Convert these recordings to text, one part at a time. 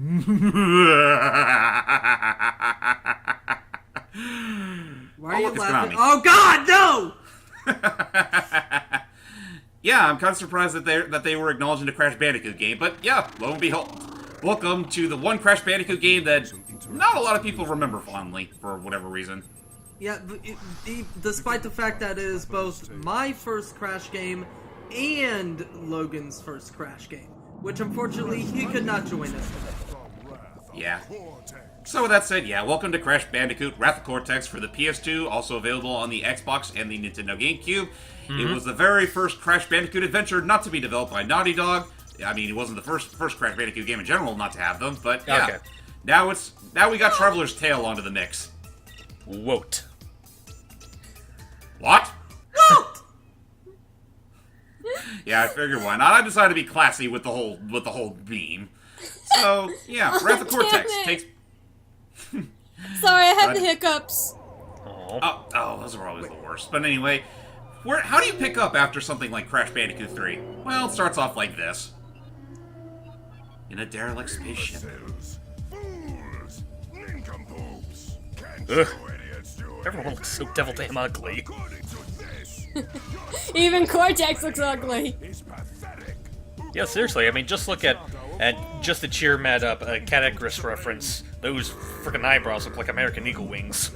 Why are you laughing? Oh God, no! Yeah, I'm kind of surprised that they were acknowledging the Crash Bandicoot game, but yeah, lo and behold, welcome to the one Crash Bandicoot game that not a lot of people remember fondly for whatever reason. Yeah, despite the fact that it is both my first Crash game and Logan's first Crash game, which unfortunately he could not join us today. Yeah. So with that said, yeah, welcome to Crash Bandicoot Wrath of Cortex for the PS2, also available on the Xbox and the Nintendo GameCube. It was the very first Crash Bandicoot adventure not to be developed by Naughty Dog. I mean, it wasn't the first Crash Bandicoot game in general not to have them, but yeah. Okay. Now we got Traveler's Tale onto the mix. Woat. What? What? Yeah, I figured why not. I decided to be classy with the whole beam. So yeah, Wrath of Cortex takes. Sorry, I had the hiccups. Oh, those are always the worst. But anyway, how do you pick up after something like Crash Bandicoot 3? Well, it starts off like this. In a derelict spaceship. Ugh. Everyone looks so devil damn ugly. Even Cortex looks ugly. Yeah, seriously, I mean, just look at just to cheer Matt up, a Cat Icarus reference. Those frickin' eyebrows look like American Eagle wings.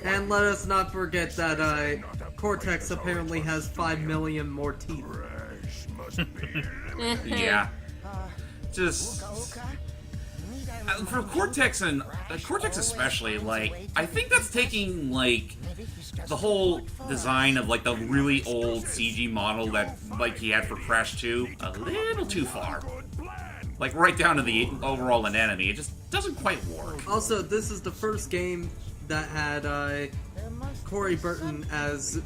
And let us not forget that Cortex apparently has 5 million more teeth. Yeah. Just... for Cortex and... Cortex especially, like, I think that's taking, like, the whole design of, like, the really old CG model that, like, he had for Crash 2 a little too far. Like, right down to the overall anatomy. It just doesn't quite work. Also, this is the first game that had Corey Burton as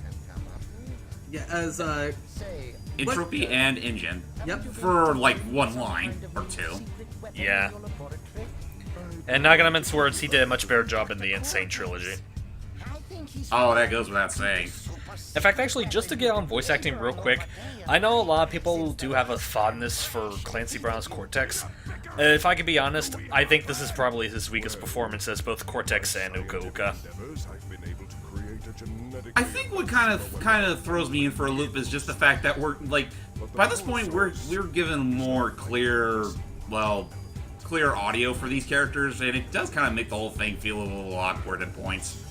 Entropy and Engine. Yep. For, like, one line or two. Yeah. And not gonna mince words, he did a much better job in the Insane trilogy. Oh, that goes without saying. In fact, actually, just to get on voice acting real quick, I know a lot of people do have a fondness for Clancy Brown's Cortex. If I could be honest, I think this is probably his weakest performance as both Cortex and Uka Uka. I think what kind of throws me in for a loop is just the fact that we're, like, by this point, we're given more clear audio for these characters, and it does kind of make the whole thing feel a little awkward at points.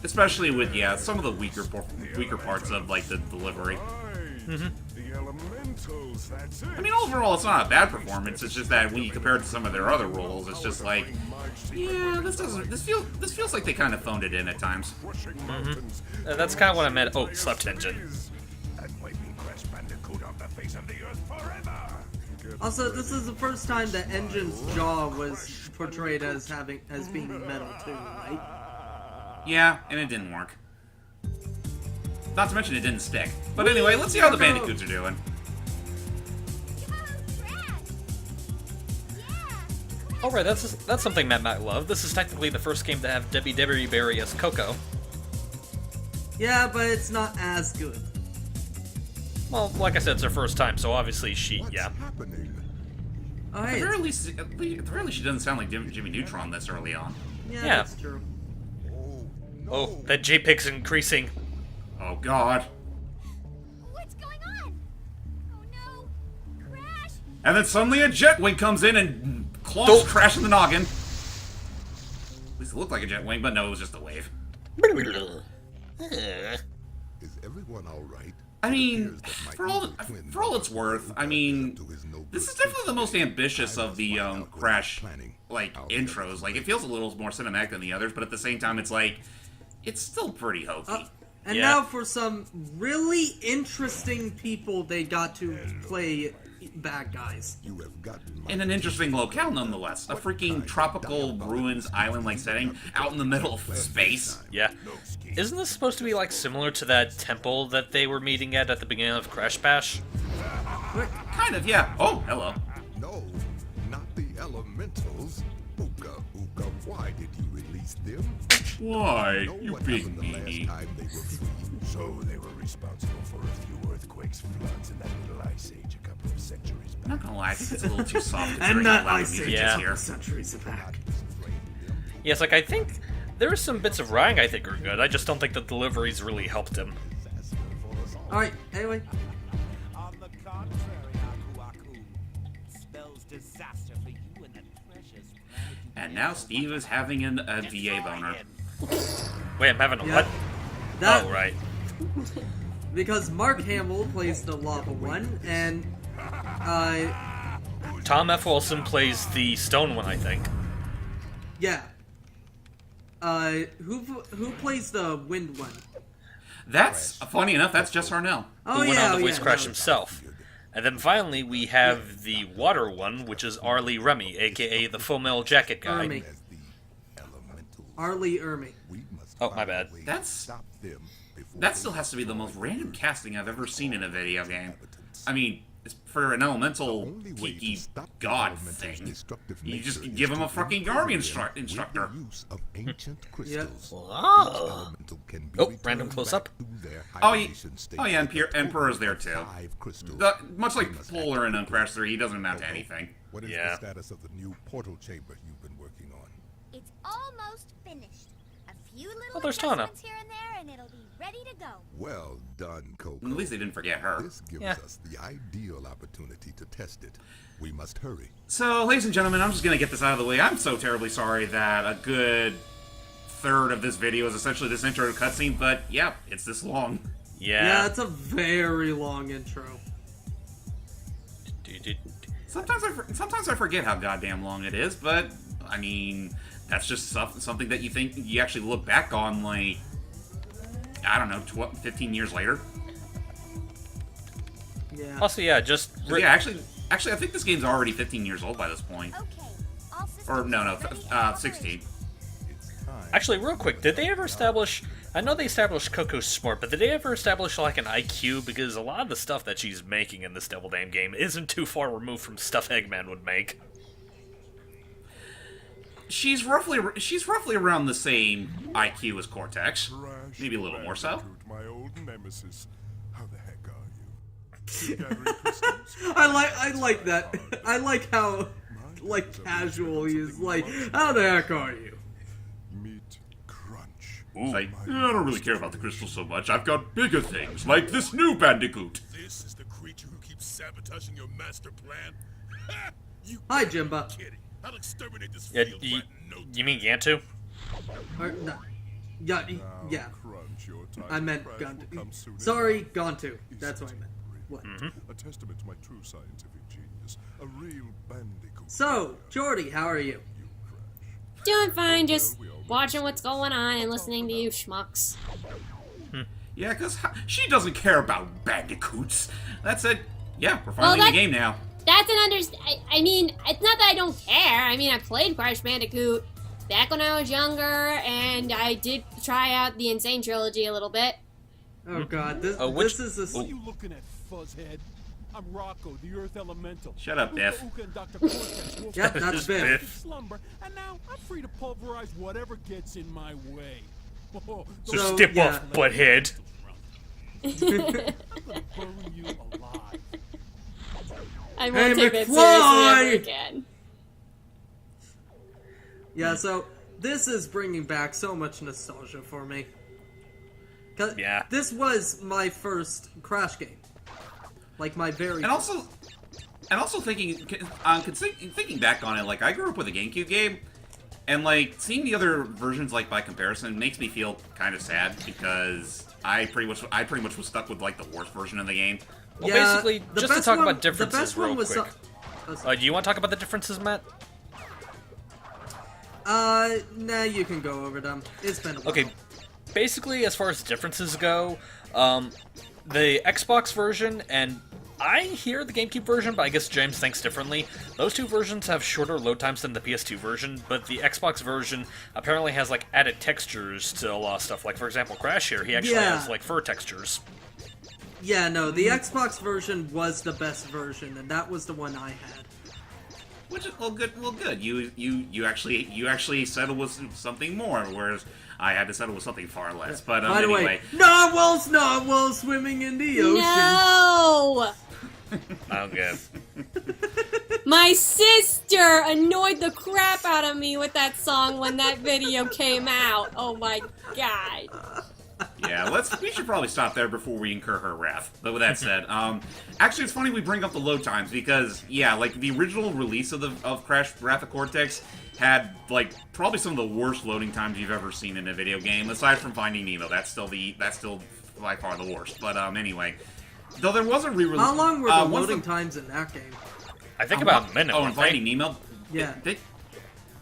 Especially with, yeah, some of the weaker parts of, like, the delivery. I mean, overall, it's not a bad performance. It's just that when you compare it to some of their other roles, it's just like, yeah, this feels like they kind of phoned it in at times. That's kind of what I meant. Oh, slept engine. Also, this is the first time that Engine's jaw was portrayed as being metal too, right? Yeah, and it didn't work. Not to mention it didn't stick. But anyway, let's see how the Bandicoots are doing. Alright, that's something Matt might love. This is technically the first game to have Debbie Berry as Coco. Yeah, but it's not as good. Well, like I said, it's her first time, so obviously yeah. Oh, hey, At the very least, she doesn't sound like Jimmy Neutron this early on. yeah, that's true. Oh, that JPEG's increasing. Oh, God. What's going on? Oh no! Crash! And then suddenly a jet wing comes in and clogs Crash in the noggin. At least it looked like a jet wing, but no, it was just a wave. Is everyone all right? I mean, for all it's worth, I mean, this is definitely the most ambitious of the Crash, like, intros. Like, it feels a little more cinematic than the others, but at the same time, it's like, it's still pretty hokey. And now for some really interesting people they got to play bad guys. In an interesting locale, nonetheless. A freaking tropical ruins island-like setting out in the middle of space. Yeah. Isn't this supposed to be, like, similar to that temple that they were meeting at the beginning of Crash Bash? Kind of, yeah. Oh, hello. No, not the Elementals? Ooka, Ooka, why did you release them? Why, Know you what big happened the meanie? last time they were free? So they were responsible for a few earthquakes, floods, and that little ice age a couple of centuries I'm not back. gonna lie, I think it's a little too soft And considering not how loud the Ice music Age is Yeah. here. centuries back. Yes, like I think there are some bits of writing I think are good. I just don't think the deliveries really helped him. Alright, anyway. On the contrary, Aku Aku spells disaster for you and the precious planet. And now Steve is having a VA boner. Wait, I'm having a Yeah. what? That, Oh, right. Because Mark Hamill plays the lava one, and Tom F. Wilson plays the stone one, I think. yeah. Who plays the wind one? That's, funny enough, that's Jess Harnell. Oh Who went yeah, on oh, the voice yeah, crash no. himself. And then finally, we have the water one, which is Arlie Remy, aka the Full Metal Jacket guy. Ermy. As the elementals, Arlie Ermy. we must Oh, my find a bad. way to That's- stop them before That they still has to be the most random casting I've ever seen in a video game. inhabitants. I mean, it's for an elemental Only way to geeky stop the god elemental's thing. destructive You just nature is give him to a fucking imprison army them instructor. with the use of ancient crystals. Oh. Elemental can be Oh, returned random close-up. back to their Oh, hibernation state yeah, and with Emperor's there too. 5 crystals. Much like We must Polar act and Crash 3, he doesn't amount to anything. What is Yeah. the status of the new portal chamber you've been working on? It's almost finished. A few little Oh, there's Tana. adjustments here and there, and it'll be ready to go. Well done, Coco. At least they didn't forget her. This gives Yeah. us the ideal opportunity to test it. We must hurry. So, ladies and gentlemen, I'm just gonna get this out of the way. I'm so terribly sorry that a good third of this video is essentially this intro cutscene, but yeah, it's this long. Yeah, Yeah. it's a very long intro. Sometimes I forget how goddamn long it is, but I mean, that's just something that you think you actually look back on, like, I don't know, 15 years later. Yeah. Also, yeah, just... So, yeah, actually, I think this game's already 15 years old by this point. Okay, all systems Or, no, ready and 16. It's time. Actually, real quick, did they ever establish... I know they established Coco's smart, but did they ever establish, like, an IQ? Because a lot of the stuff that she's making in this Devil Dame game isn't too far removed from stuff Eggman would make. She's roughly around the same IQ as Cortex. Maybe a little more so. Bandicoot, my old nemesis. How the heck are you? Gathering crystals? I like that. I like how casual he is. Like, how the heck are you? Meet Crunch. It's like, I don't really care about the crystals so much. I've got bigger things, like this new Bandicoot. This is the creature who keeps sabotaging your master plan? Ha! You Hi, Jimba. kidding. I'll exterminate this Yeah, field right in no you mean Gantu? Or, no. Yeah, yeah. Crunch, your time I of meant crash gone will to. come soon Sorry, enough. gone to. That's what I meant. What? A testament to my true scientific genius. A real Bandicoot. So, Jordy, how are you? You Crash. Doing fine, just watching what's going on and listening to you schmucks. Yeah, because she doesn't care about Bandicoots. That's it. Yeah, we're Well, finally in the that- game now. That's an I mean, it's not that I don't care. I mean, I played Crash Bandicoot back when I was younger, and I did try out the Insane Trilogy a little bit. Oh God, this which- this is a. What are you looking at, fuzzhead? I'm Rocco, the Earth Elemental. Shut up, Biff. Uka and Dr. Cortex woke Yep, up that's from Biff. deep slumber, and now I'm free to pulverize whatever gets in my way. Oh, So, So, step yeah. off, butthead. I'm gonna bury you alive. I won't Hey, take that McFly! seriously ever again. Yeah, so this is bringing back so much nostalgia for me. 'Cause Yeah. this was my first Crash game, like my very. And also thinking back on it, like, I grew up with a GameCube game, and, like, seeing the other versions, like, by comparison makes me feel kind of sad, because I pretty much was stuck with, like, the worst version of the game. Well, basically, the just to best talk one- about differences the best one real was quick. Do you want to talk about the differences, Matt? Nah, you can go over them. It's been a while. Okay, basically, as far as differences go, the Xbox version and I hear the GameCube version, but I guess James thinks differently. Those two versions have shorter load times than the PS2 version, but the Xbox version apparently has, like, added textures to a lot of stuff. Like, for example, Crash here, he actually Yeah. has, like, fur textures. Yeah, no, the Xbox version was the best version, and that was the one I had. Which is good. Well, good. You actually settled with something more, whereas I had to settle with something far less. But By the anyway, way, narwhals swimming in the ocean. No! I'm good. My sister annoyed the crap out of me with that song when that video came out. Oh my god. yeah, we should probably stop there before we incur her wrath. But with that said, actually, it's funny we bring up the load times because, yeah, like the original release of Crash Wrath of Cortex had like probably some of the worst loading times you've ever seen in a video game, aside from Finding Nemo. That's still by far the worst. But anyway, though there was a re-release. How long were the loading times in that game? I think about a minute. Oh, in Finding Nemo. Yeah.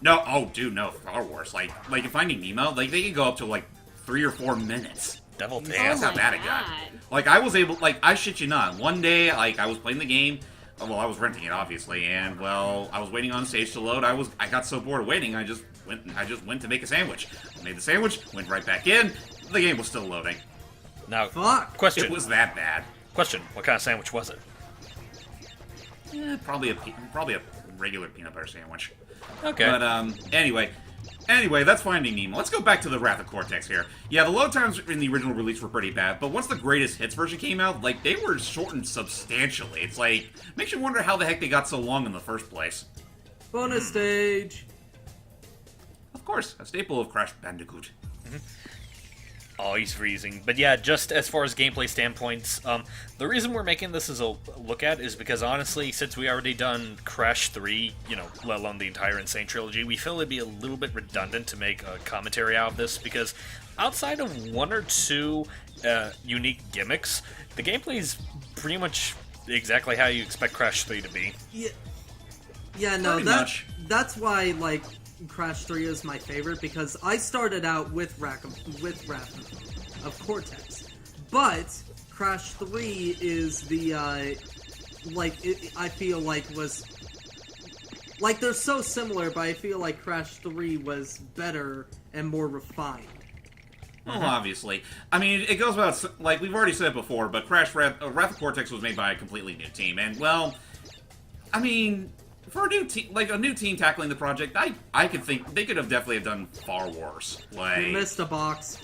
No, oh, dude, no, far worse. Like in Finding Nemo, like they could go up to like 3 or 4 minutes. Devil Oh dance. That's how bad it got. God. Like I was able, like I shit you not. One day, like I was playing the game. Well, I was renting it obviously, and well, I was waiting on stage to load. I got so bored of waiting, I just went to make a sandwich. Made the sandwich, went right back in. The game was still loading. Now, Fuck. question. It was that bad. Question. What kind of sandwich was it? Probably a regular peanut butter sandwich. Okay. But anyway, that's Finding Nemo. Let's go back to the Wrath of Cortex here. Yeah, the load times in the original release were pretty bad, but once the Greatest Hits version came out, like they were shortened substantially. It's like makes you wonder how the heck they got so long in the first place. Bonus stage. Of course, a staple of Crash Bandicoot. Oh, he's freezing. But yeah, just as far as gameplay standpoints, the reason we're making this as a look at is because honestly, since we already done Crash 3, let alone the entire Insane Trilogy, we feel it'd be a little bit redundant to make a commentary out of this because outside of 1 or 2 unique gimmicks, the gameplay is pretty much exactly how you expect Crash 3 to be. Yeah, no, Pretty much. that's why, like, Crash 3 is my favorite, because I started out with Wrath of Cortex. But Crash 3 is the, I feel like was... Like, they're so similar, but I feel like Crash 3 was better and more refined. Well, obviously. I mean, it goes about, like, we've already said it before, but Wrath of Cortex was made by a completely new team, and, well, I mean... For a new team tackling the project, I could think they could have definitely have done far worse. Like You missed a box.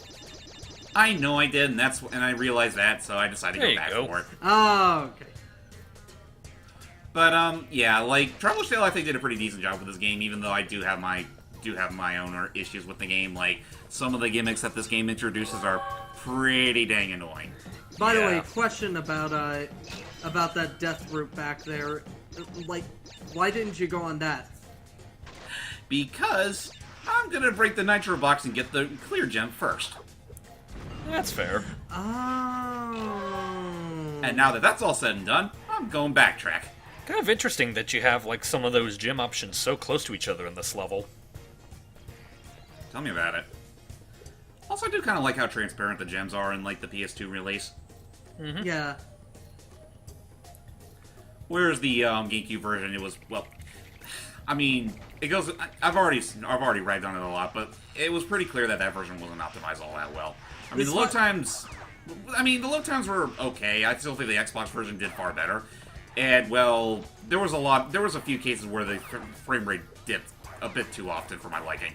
I know I did, and I realized that, so I decided to go back for it. Oh, okay. But yeah, like Traveler's Tale, I think did a pretty decent job with this game, even though I do have my own issues with the game. Like some of the gimmicks that this game introduces are pretty dang annoying. By the way, question about that death route back there. Like, why didn't you go on that? Because I'm gonna break the Nitro box and get the clear gem first. That's fair. Oh. And now that that's all said and done, I'm going backtrack. Kind of interesting that you have like some of those gym options so close to each other in this level. Tell me about it. Also, I do kind of like how transparent the gems are in like the PS2 release. Mm-hmm. Yeah. Whereas the GameCube version, it was, well, I mean, it goes. I've already ragged on it a lot, but it was pretty clear that version wasn't optimized all that well. I mean, the load times were okay. I still think the Xbox version did far better. And well, there was a few cases where the frame rate dipped a bit too often for my liking.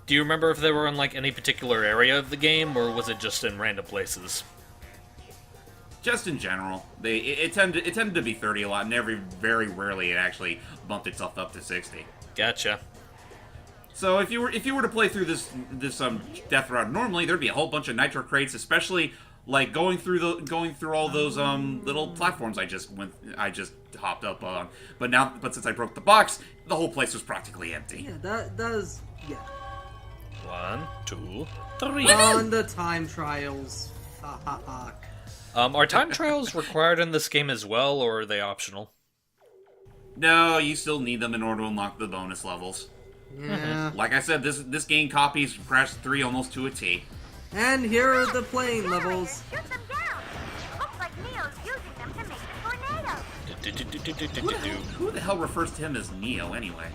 Do you remember if they were in like any particular area of the game, or was it just in random places? Just in general, it tended to be 30 a lot, and very rarely it actually bumped itself up to 60. Gotcha. So if you were to play through this death route normally, there'd be a whole bunch of nitro crates, especially like going through all those little platforms I just hopped up on. But since I broke the box, the whole place was practically empty. Yeah, that is, yeah. 1, 2, 3. On the time trials. Ha ha ha. Are time trials required in this game as well, or are they optional? No, you still need them in order to unlock the bonus levels. Yeah. Like I said, this game copies Crash 3 almost to a T. And here are the plane levels. Shoot them down. Looks like Neo's using them to make the tornado. Who the hell refers to him as Neo anyway?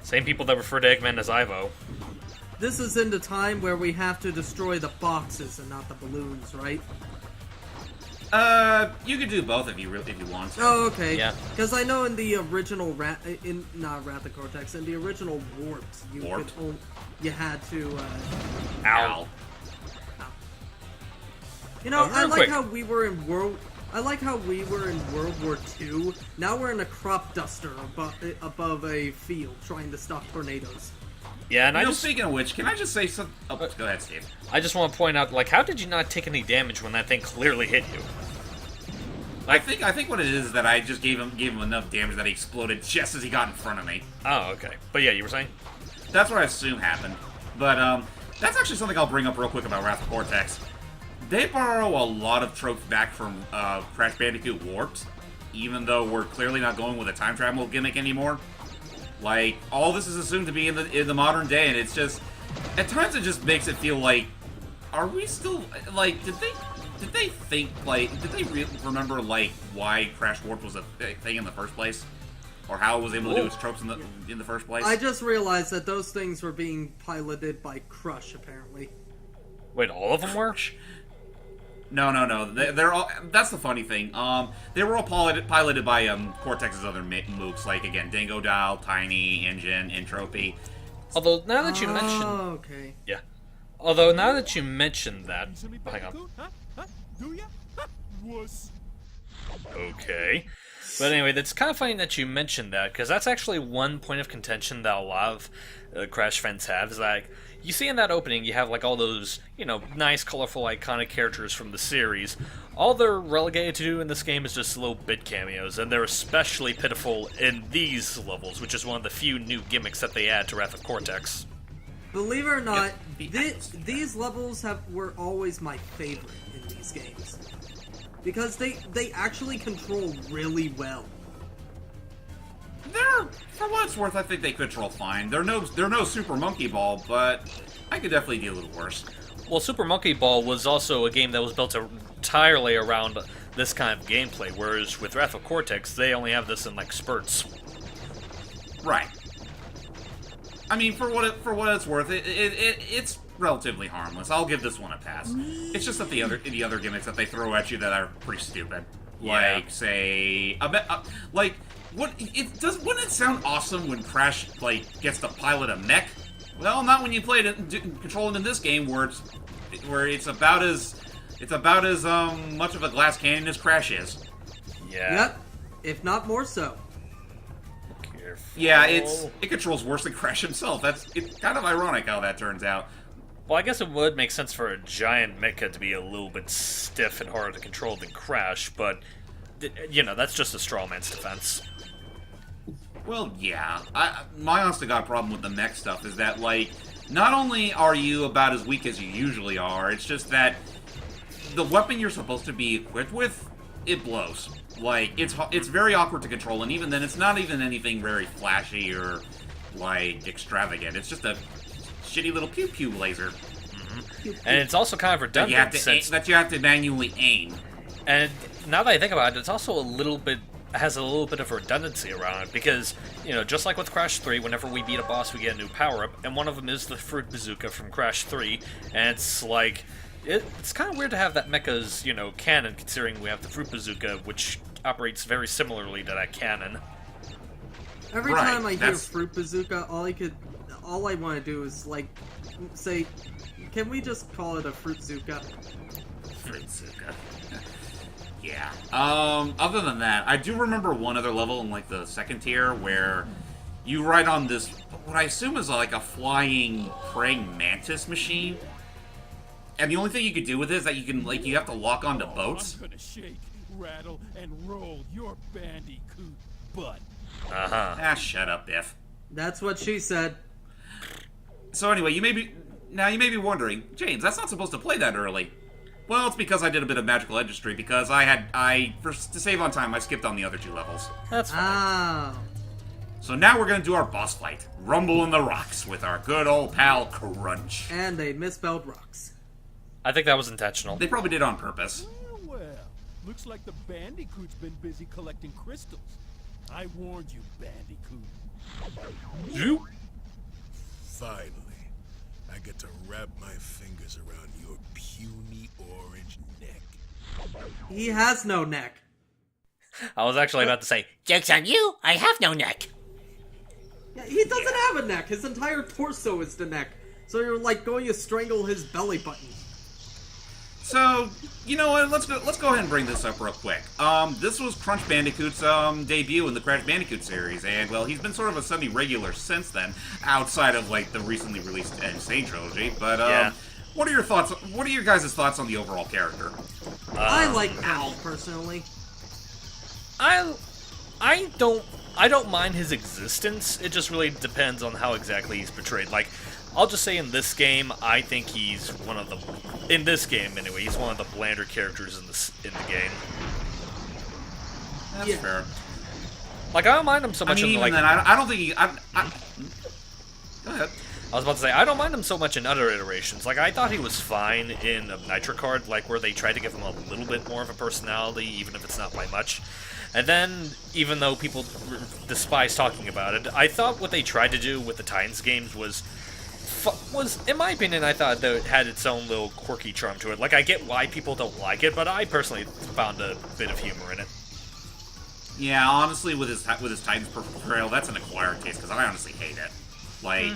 Same people that refer to Eggman as Ivo. This is in the time where we have to destroy the boxes and not the balloons, right? You could do both if you want to. Oh, okay. Yeah. Because I know in the original not Wrath of Cortex, in the original Warped, you had to. Ow. You know, I real like quick. how we were in World War II. Now we're in a crop duster above a field trying to stop tornadoes. Yeah, and Speaking of which, can I just say something? Oh, go ahead, Steve. I just want to point out, like, how did you not take any damage when that thing clearly hit you? I think what it is that I just gave him enough damage that he exploded just as he got in front of me. Oh, okay. But yeah, you were saying? That's what I assume happened. But that's actually something I'll bring up real quick about Wrath of Cortex. They borrow a lot of tropes back from Crash Bandicoot Warped, even though we're clearly not going with a time travel gimmick anymore. Like, all this is assumed to be in the modern day, and it's just, at times it just makes it feel like, are we still, like, did they think, like, did they remember, like, why Crash Warped was a thing in the first place? Or how it was able to do its tropes in the first place? I just realized that those things were being piloted by Crush, apparently. Wait, all of them were? No. They're all. That's the funny thing. They were all piloted by Cortex's other mooks, like again, Dingo Dial, Tiny, Engine, Entropy. Although now that you mention, okay. yeah. Although now that you mentioned that, hang on. Huh? Do ya? Wuss. Okay. But anyway, that's kind of funny that you mentioned that, because that's actually one point of contention that a lot of Crash fans have, is like, you see in that opening, you have like all those, you know, nice, colorful, iconic characters from the series. All they're relegated to do in this game is just little bit cameos, and they're especially pitiful in these levels, which is one of the few new gimmicks that they add to Wrath of Cortex. Believe it or not, these levels were always my favorite in these games. Because they actually control really well. For what it's worth, I think they control fine. They're no Super Monkey Ball, but I could definitely do a little worse. Well, Super Monkey Ball was also a game that was built entirely around this kind of gameplay, whereas with Wrath of Cortex, they only have this in, like, spurts. Right. I mean, for what it's worth, it's relatively harmless. I'll give this one a pass. It's just that the other gimmicks that they throw at you that are pretty stupid. Yeah. Like, say, wouldn't it sound awesome when Crash gets to pilot a mech? Well, not when you play it control it in this game where it's about as much of a glass cannon as Crash is. Yeah. Yep, if not more so. Careful. Yeah, it controls worse than Crash himself. It's kind of ironic how that turns out. Well, I guess it would make sense for a giant mecha to be a little bit stiff and harder to control than Crash, but, you know, that's just a straw man's defense. Well, yeah. My honest-to-God problem with the mech stuff is that, like, not only are you about as weak as you usually are, it's just that the weapon you're supposed to be equipped with, it blows. Like, it's very awkward to control, and even then, it's not even anything very flashy or, like, extravagant. It's just a shitty little pew-pew laser. Mm-hmm. And it's also kind of redundant that you have to manually aim. And now that I think about it, it's also has a little bit of redundancy around it, because, you know, just like with Crash 3, whenever we beat a boss, we get a new power-up, and one of them is the Fruit Bazooka from Crash 3, and it's like, it's kind of weird to have that mecha's, you know, cannon, considering we have the Fruit Bazooka, which operates very similarly to that cannon. Every time I hear Fruit Bazooka, all I want to do is, like, say, can we just call it a Fruitzooka? Fruitzooka. Yeah. Other than that, I do remember one other level in, like, the second tier where you ride on this, what I assume is, like, a flying praying mantis machine. And the only thing you could do with it is that you can, like, you have to lock onto boats. I'm gonna shake, rattle, and roll your Bandicoot butt. Uh-huh. Ah, shut up, Biff. That's what she said. So anyway, you may be wondering, James, that's not supposed to play that early. Well, it's because I did a bit of magical industry, because to save on time, I skipped on the other two levels. That's fine. Oh. So now we're gonna do our boss fight, Rumble in the Rocks, with our good old pal Crunch. And they misspelled rocks. I think that was intentional. They probably did on purpose. Well, looks like the Bandicoot's been busy collecting crystals. I warned you, Bandicoot. You? Finally, I get to wrap my fingers around your puny orange neck. He has no neck. I was actually about to say, Joke's on you, I have no neck. Yeah, he doesn't have a neck. His entire torso is the neck. So you're like going to strangle his belly button. So, you know what, let's go ahead and bring this up real quick. This was Crunch Bandicoot's debut in the Crash Bandicoot series, and well, he's been sort of a semi-regular since then, outside of like the recently released Insane trilogy. But Yeah. what are your thoughts? What are your guys' thoughts on the overall character? I like Al personally. I don't mind his existence. It just really depends on how exactly he's portrayed. Like, I'll just say in this game, I think he's one of the, in this game anyway, he's one of the blander characters in the game. That's fair. Like, I don't mind him so much. I mean, in, like, then, I don't think he. Go ahead. I was about to say, I don't mind him so much in other iterations. Like, I thought he was fine in Nitrocard, like, where they tried to give him a little bit more of a personality, even if it's not by much. And then, even though people despise talking about it, I thought what they tried to do with the Titans games was, in my opinion, I thought that it had its own little quirky charm to it. Like, I get why people don't like it, but I personally found a bit of humor in it. Yeah, honestly, with his Titans portrayal, that's an acquired taste, because I honestly hate it. Like,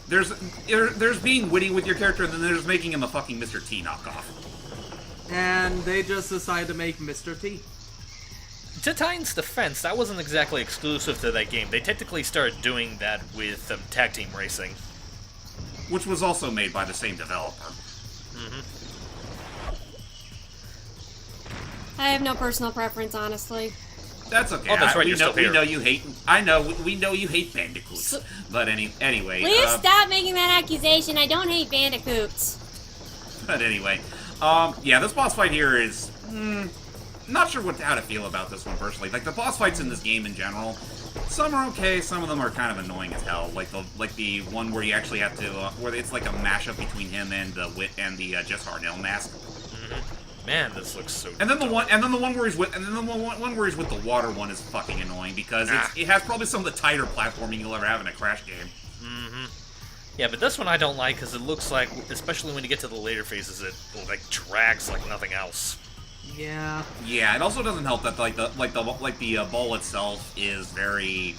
there's being witty with your character, and then there's making him a fucking Mr. T knockoff. And they just decided to make Mr. T. To Titan's defense, that wasn't exactly exclusive to that game. They technically started doing that with Tag Team Racing. Which was also made by the same developer. I have no personal preference, honestly. That's okay. Oh, that's right, you're still here. We know you hate. I know. We know you hate Bandicoots. But anyway. Please stop making that accusation. I don't hate bandicoots. But anyway, yeah, this boss fight here is not sure how to feel about this one personally. Like the boss fights in this game in general, some are okay, some of them are kind of annoying as hell. Like the one where you actually have to, where it's like a mashup between him and the Jess Harnell mask. Man, this looks so. And then the one where he's with the water one is fucking annoying because it has probably some of the tighter platforming you'll ever have in a Crash game. Yeah, but this one I don't like because it looks like, especially when you get to the later phases, it like drags like nothing else. Yeah. Yeah, it also doesn't help that the ball itself is very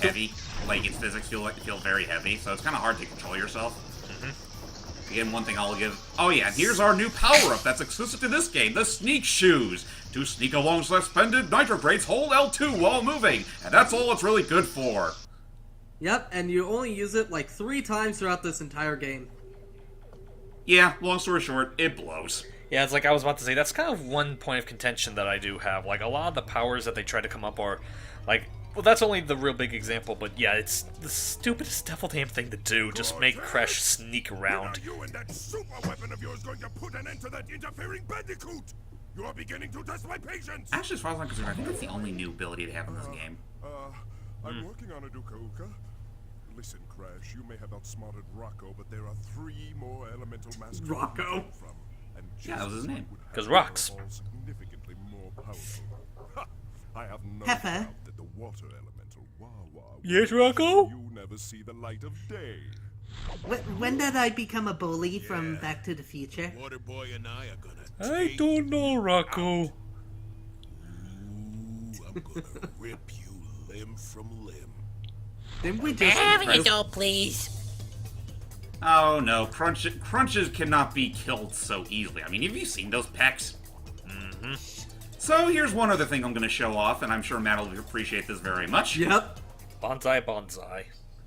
heavy. Like its physics feel very heavy, so it's kind of hard to control yourself. Again, one thing I'll give. Oh yeah, here's our new power-up that's exclusive to this game: the Sneak Shoes. To sneak along suspended nitrograntes, hold L2 while moving, and that's all it's really good for. Yep, and you only use it like 3 times throughout this entire game. Yeah, long story short, it blows. Yeah, it's like I was about to say, that's kind of one point of contention that I do have. Like, a lot of the powers that they try to come up are, like, well, that's only the real big example, but yeah, it's the stupidest devil damn thing to do. Just make Crash sneak around. When are you and that super weapon of yours going to put an end to that interfering Bandicoot? You are beginning to test my patience! Actually, as far as I'm concerned, I think that's the only new ability they have in this game. I'm working on it, Uka. Listen, Crash, you may have outsmarted Rocco, but there are 3 more elemental masters Rocco? to pick from. And Yeah, that was his name. Because rocks. Significantly more powerful. Ha! I have no Heifer. doubt that the water elemental Wawa Yes, will Rocco? you never see the light of day. When did I become a bully from Back to the Future? Water Boy and I are gonna I don't know, Rocco. Ooh, I'm gonna rip you limb from limb. Didn't we just Have an adult, please. Oh no, Crunches cannot be killed so easily. I mean, have you seen those pecs? So here's one other thing I'm going to show off, and I'm sure Matt will appreciate this very much. Yep. Bonsai, bonsai.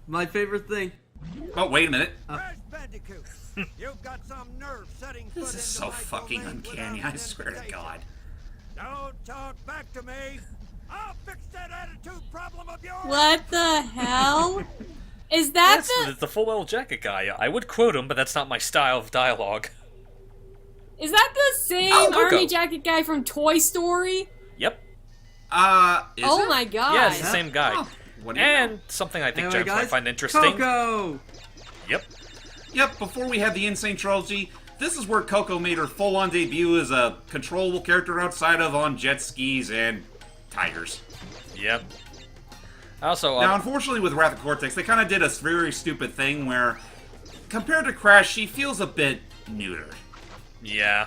My favorite thing. Oh, wait a minute. Crash Bandicoot, you've got some nerve setting foot This is into so my fucking domain uncanny, without I swear to identification. God. Don't talk back to me. I'll fix that attitude problem of yours. What the hell? Is that Yes, the Full Metal Jacket guy. I would quote him, but that's not my style of dialogue. Is that the same Coco. army jacket guy from Toy Story? Yep. Is Oh it? my god. Yeah, it's the same guy. Oh, what do you And know? something I think Anyway, James might guys, find interesting. Coco! Yep. Yep, before we had the Insane Trilogy, this is where Coco made her full-on debut as a controllable character outside of on jet skis and tigers. Yep. Also, Now, unfortunately, with Wrath of Cortex, they kind of did a very stupid thing where, compared to Crash, she feels a bit neutered. yeah.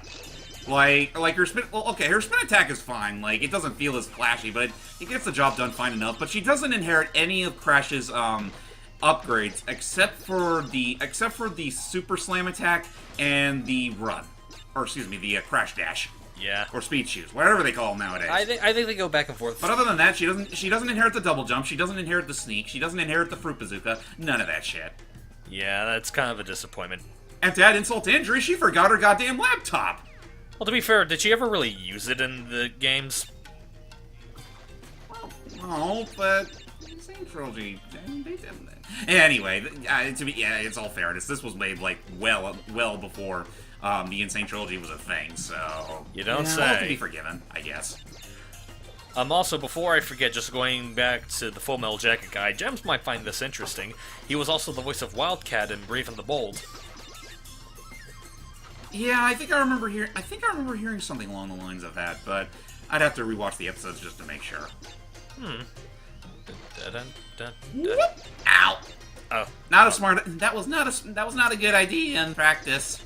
Like her spin. Well, okay, her spin attack is fine. Like it doesn't feel as flashy, but it gets the job done fine enough. But she doesn't inherit any of Crash's upgrades except for the Super Slam attack and the run, or excuse me, the Crash Dash. Yeah. Or speed shoes, whatever they call them nowadays. I think they go back and forth. But other than that, she doesn't inherit the double jump. She doesn't inherit the sneak. She doesn't inherit the fruit bazooka. None of that shit. Yeah, that's kind of a disappointment. And to add insult to injury, she forgot her goddamn laptop. Well, to be fair, did she ever really use it in the games? Well, no, but same trilogy. They didn't. Anyway, it's all fairness. This was made like well before the Insane Trilogy was a thing, so you don't all say. can be forgiven, I guess. Also, before I forget, just going back to the Full Metal Jacket guy, Gems might find this interesting. He was also the voice of Wildcat in Brave and the Bold. Yeah, I think I remember hearing something along the lines of that, but I'd have to rewatch the episodes just to make sure. Ow! Oh, not a smart. That was not a good idea in practice.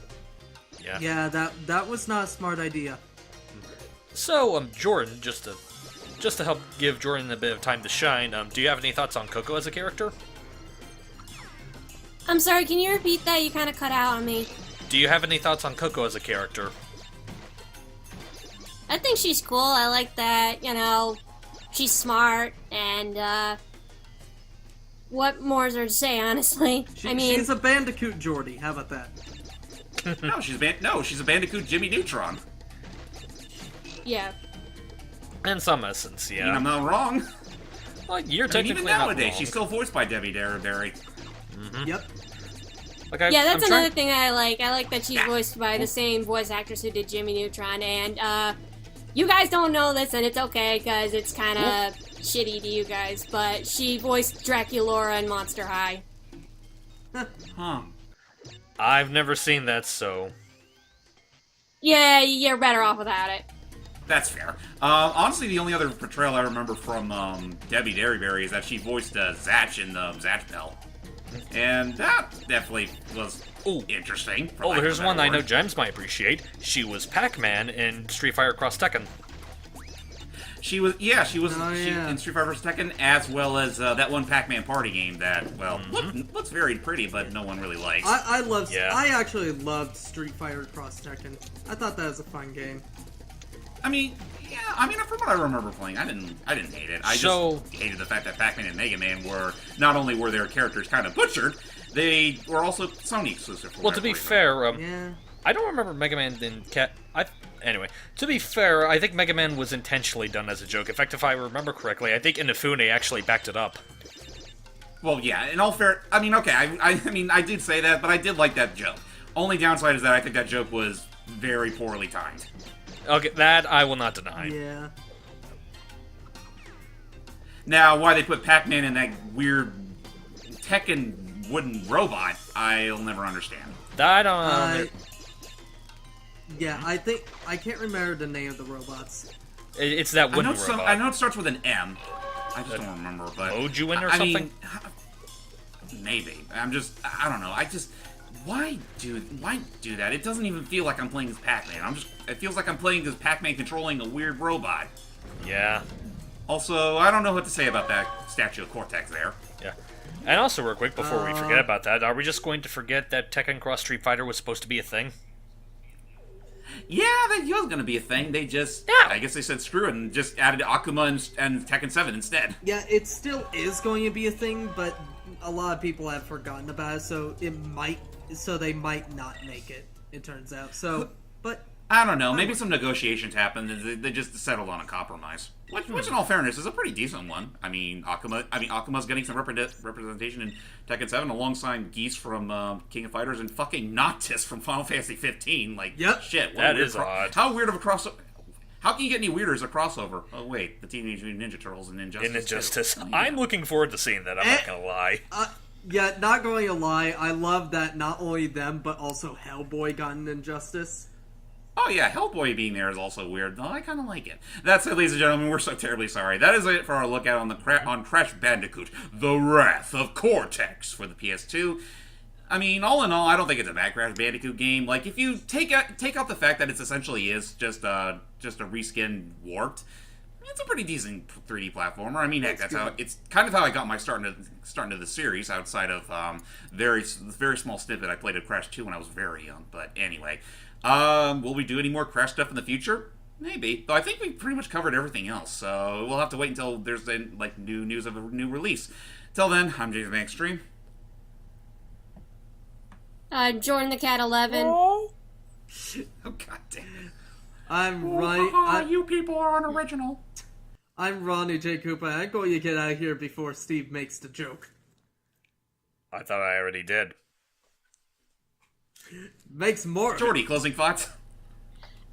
Yeah. Yeah, that was not a smart idea. So, Jordan, just to help give Jordan a bit of time to shine, do you have any thoughts on Coco as a character? I'm sorry, can you repeat that? You kind of cut out on me. Do you have any thoughts on Coco as a character? I think she's cool. I like that, she's smart, and, what more is there to say, honestly? She's a Bandicoot Jordy. How about that? No, she's a Bandicoot Jimmy Neutron. Yeah. In some essence, yeah. I mean, I'm not wrong. Well, you're technically even not nowadays, wrong. she's still voiced by Debbie Derry. Mm-hmm. Yep. Yeah, that's another thing I like. I like that she's voiced by the same voice actress who did Jimmy Neutron, and, you guys don't know this, and it's okay, because it's kind of shitty to you guys, but she voiced Draculaura in Monster High. Huh. I've never seen that, so... Yeah, you're better off without it. That's fair. Honestly, the only other portrayal I remember from Debbie Derryberry is that she voiced Zatch in Zatch Bell. And that definitely was interesting. Oh, here's one I know James might appreciate. She was Pac-Man in Street Fighter Cross Tekken. She was in Street Fighter vs. Tekken, as well as that one Pac-Man party game that, well, looks very pretty, but no one really likes. I actually loved Street Fighter Cross Tekken. I thought that was a fun game. I mean, from what I remember playing, I didn't hate it. I just hated the fact that Pac-Man and Mega Man not only were their characters kind of butchered, they were also Sony exclusive. Well, to be fair, I don't remember Mega Man in Anyway, to be fair, I think Mega Man was intentionally done as a joke. In fact, if I remember correctly, I think Inafune actually backed it up. Well, yeah, in all fair... I mean, okay, I did say that, but I did like that joke. Only downside is that I think that joke was very poorly timed. Okay, that I will not deny. Yeah. Now, why they put Pac-Man in that weird Tekken wooden robot, I'll never understand. I don't know. Yeah, I can't remember the name of the robots. It's that wooden robot. I know it starts with an M. I just don't remember, but... Ojuin or something? Maybe. I don't know. Why do that? It doesn't even feel like I'm playing as Pac-Man. It feels like I'm playing as Pac-Man controlling a weird robot. Yeah. Also, I don't know what to say about that statue of Cortex there. Yeah. And also, real quick, before we forget about that, are we just going to forget that Tekken Cross Street Fighter was supposed to be a thing? Yeah, that was going to be a thing. They just... I guess they said screw it and just added Akuma and Tekken 7 instead. Yeah, it still is going to be a thing, but a lot of people have forgotten about it, so they might not make it, it turns out. So, but... I don't know. Maybe some negotiations happened and they just settled on a compromise. Which, in all fairness, is a pretty decent one. Akuma's getting some representation in Tekken 7 alongside Geese from King of Fighters and fucking Noctis from Final Fantasy 15. Like, shit. That is odd. How weird of a crossover... How can you get any weirder as a crossover? Oh, wait. The Teenage Mutant Ninja Turtles and Injustice. Oh, I'm looking forward to seeing that. I'm not going to lie. Yeah, not going to lie. I love that not only them, but also Hellboy got an Injustice. Oh yeah, Hellboy being there is also weird, though I kind of like it. That's it, ladies and gentlemen, we're so terribly sorry. That is it for our look out on Crash Bandicoot, The Wrath of Cortex for the PS2. I mean, all in all, I don't think it's a bad Crash Bandicoot game. Like, if you take out the fact that it's essentially just a reskin warped, it's a pretty decent 3D platformer. I mean, heck, it's kind of how I got my start into the series. Outside of very small snippet I played of Crash 2 when I was very young. But anyway, will we do any more Crash stuff in the future? Maybe. Though I think we pretty much covered everything else. So we'll have to wait until there's new news of a new release. Till then, I'm JamesmanXtreme. Jordan the Cat 11. Oh god damn it. I'm right. You people are unoriginal. I'm Ronnie J. Cooper. I'm going to get out of here before Steve makes the joke. I thought I already did. Makes more. Jordy, closing thoughts?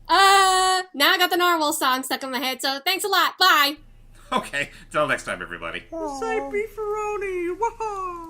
Now I got the normal song stuck in my head, so thanks a lot. Bye! Okay, till next time, everybody. Say beefaroni. Whoa.